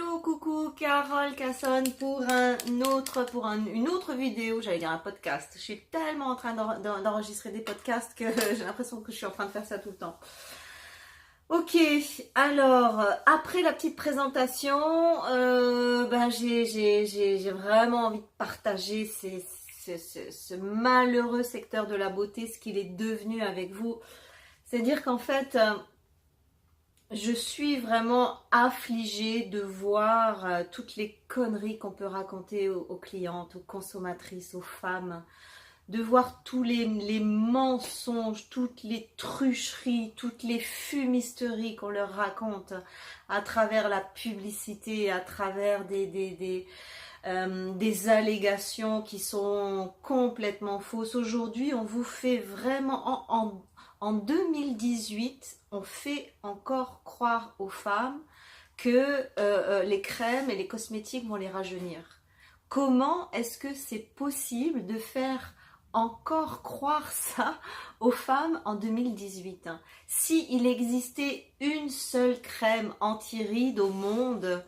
Hello, coucou, Carole Cassonne pour une autre vidéo, j'allais dire un podcast. Je suis tellement en train d'enregistrer des podcasts que j'ai l'impression que je suis en train de faire ça tout le temps. Ok, alors, après la petite présentation, j'ai vraiment envie de partager ce malheureux secteur de la beauté, ce qu'il est devenu avec vous. C'est-à-dire qu'en fait, je suis vraiment affligée de voir toutes les conneries qu'on peut raconter aux clientes, aux consommatrices, aux femmes, de voir tous les mensonges, toutes les trucheries, toutes les fumisteries qu'on leur raconte à travers la publicité, à travers des allégations qui sont complètement fausses. Aujourd'hui, on vous fait vraiment, en 2018, on fait encore croire aux femmes que les crèmes et les cosmétiques vont les rajeunir. Comment est-ce que c'est possible de faire encore croire ça aux femmes en 2018 ? Si il existait une seule crème anti-rides au monde,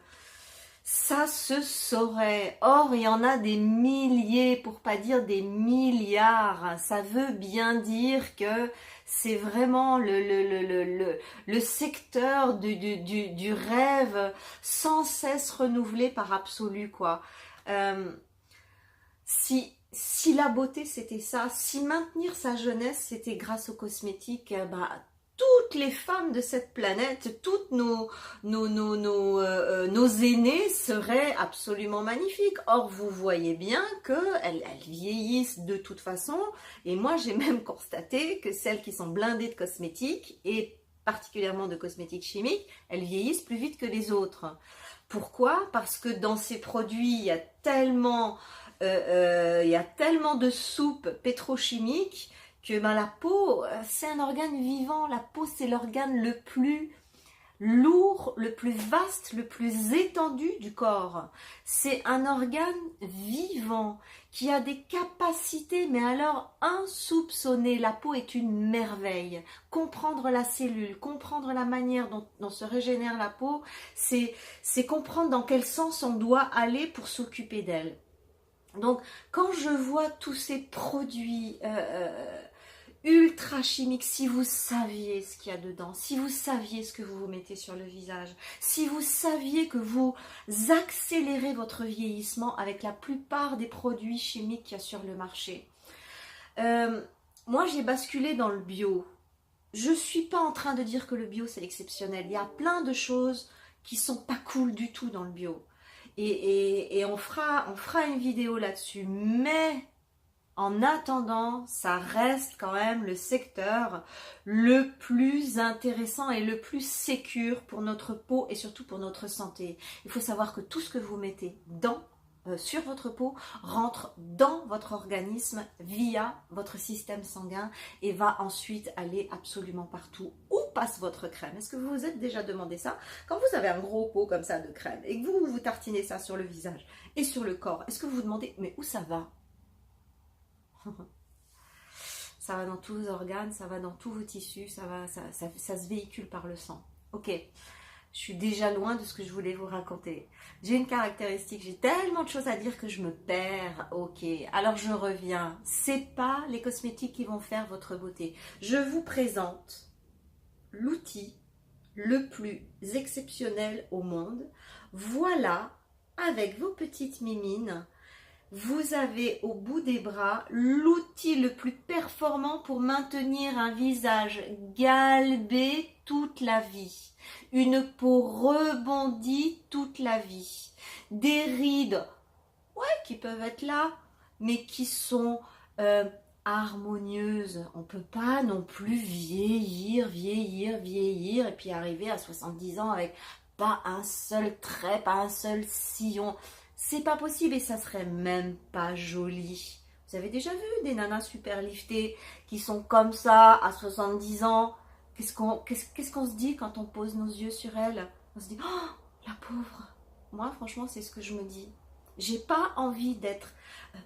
ça se saurait. Or, il y en a des milliers, pour pas dire des milliards. Ça veut bien dire que c'est vraiment le secteur du rêve sans cesse renouvelé par absolu, quoi. Si la beauté c'était ça, si maintenir sa jeunesse c'était grâce aux cosmétiques, toutes les femmes de cette planète, toutes nos aînés seraient absolument magnifiques. Or, vous voyez bien qu'elles vieillissent de toute façon. Et moi, j'ai même constaté que celles qui sont blindées de cosmétiques, et particulièrement de cosmétiques chimiques, elles vieillissent plus vite que les autres. Pourquoi ? Parce que dans ces produits, il y a tellement de soupes pétrochimiques que la peau, c'est un organe vivant. La peau, c'est l'organe le plus lourd, le plus vaste, le plus étendu du corps. C'est un organe vivant qui a des capacités, mais alors insoupçonnées. La peau est une merveille. Comprendre la cellule, comprendre la manière dont se régénère la peau, c'est comprendre dans quel sens on doit aller pour s'occuper d'elle. Donc, quand je vois tous ces produits ultra chimiques, si vous saviez ce qu'il y a dedans, si vous saviez ce que vous vous mettez sur le visage, si vous saviez que vous accélérez votre vieillissement avec la plupart des produits chimiques qu'il y a sur le marché. Moi, j'ai basculé dans le bio. Je ne suis pas en train de dire que le bio, c'est exceptionnel. Il y a plein de choses qui ne sont pas cool du tout dans le bio. Et on fera une vidéo là-dessus. Mais en attendant, ça reste quand même le secteur le plus intéressant et le plus sécure pour notre peau et surtout pour notre santé. Il faut savoir que tout ce que vous mettez sur votre peau rentre dans votre organisme via votre système sanguin et va ensuite aller absolument partout. Où passe votre crème? Est-ce que vous vous êtes déjà demandé ça? Quand vous avez un gros pot comme ça de crème et que vous tartinez ça sur le visage et sur le corps, est-ce que vous vous demandez mais où ça va? Ça va dans tous vos organes, ça va dans tous vos tissus, ça se véhicule par le sang. Ok, je suis déjà loin de ce que je voulais vous raconter. J'ai une caractéristique, j'ai tellement de choses à dire que je me perds. Ok, alors je reviens. C'est pas les cosmétiques qui vont faire votre beauté. Je vous présente l'outil le plus exceptionnel au monde. Voilà, avec vos petites mimines, vous avez au bout des bras l'outil le plus performant pour maintenir un visage galbé toute la vie. Une peau rebondie toute la vie. Des rides, ouais, qui peuvent être là, mais qui sont harmonieuses. On ne peut pas non plus vieillir, et puis arriver à 70 ans avec pas un seul trait, pas un seul sillon. C'est pas possible et ça serait même pas joli. Vous avez déjà vu des nanas super liftées qui sont comme ça à 70 ans? Qu'est-ce qu'on se dit quand on pose nos yeux sur elles? On se dit, oh, la pauvre. Moi, franchement, c'est ce que je me dis. J'ai pas envie d'être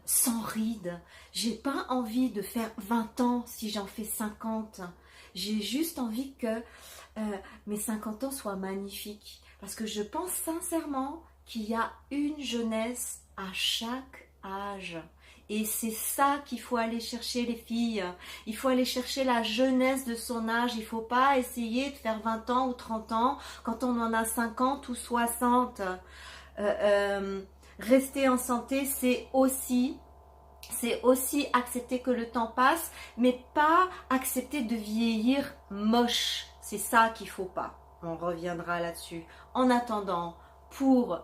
sans rides. J'ai pas envie de faire 20 ans si j'en fais 50. J'ai juste envie que mes 50 ans soient magnifiques. Parce que je pense sincèrement qu'il y a une jeunesse à chaque âge. Et c'est ça qu'il faut aller chercher les filles. Il faut aller chercher la jeunesse de son âge. Il ne faut pas essayer de faire 20 ans ou 30 ans quand on en a 50 ou 60. Rester en santé, c'est aussi accepter que le temps passe, mais pas accepter de vieillir moche. C'est ça qu'il ne faut pas. On reviendra là-dessus. En attendant, pour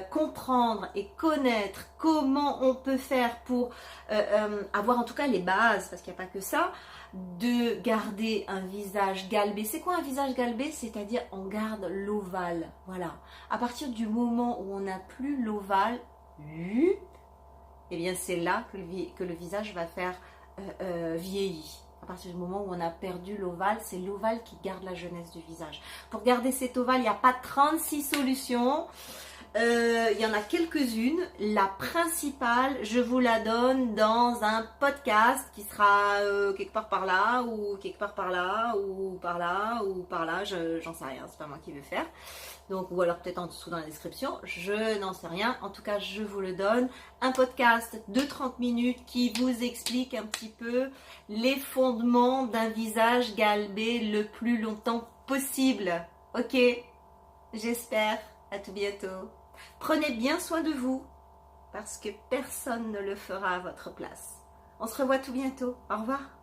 comprendre et connaître comment on peut faire pour avoir en tout cas les bases, parce qu'il n'y a pas que ça, de garder un visage galbé. C'est quoi un visage galbé? C'est-à-dire on garde l'ovale. Voilà. À partir du moment où on n'a plus l'ovale, eh bien c'est là que le visage va faire vieillir. À partir du moment où on a perdu l'ovale, c'est l'ovale qui garde la jeunesse du visage. Pour garder cet ovale, il n'y a pas 36 solutions. Il y en a quelques-unes. La principale, je vous la donne dans un podcast qui sera quelque part par là, ou quelque part par là, ou par là, ou par là. J'en sais rien, c'est pas moi qui vais faire. Donc, ou alors peut-être en dessous dans la description, je n'en sais rien. En tout cas, je vous le donne. Un podcast de 30 minutes qui vous explique un petit peu les fondements d'un visage galbé le plus longtemps possible. Ok, j'espère. À tout bientôt. Prenez bien soin de vous, parce que personne ne le fera à votre place. On se revoit tout bientôt. Au revoir.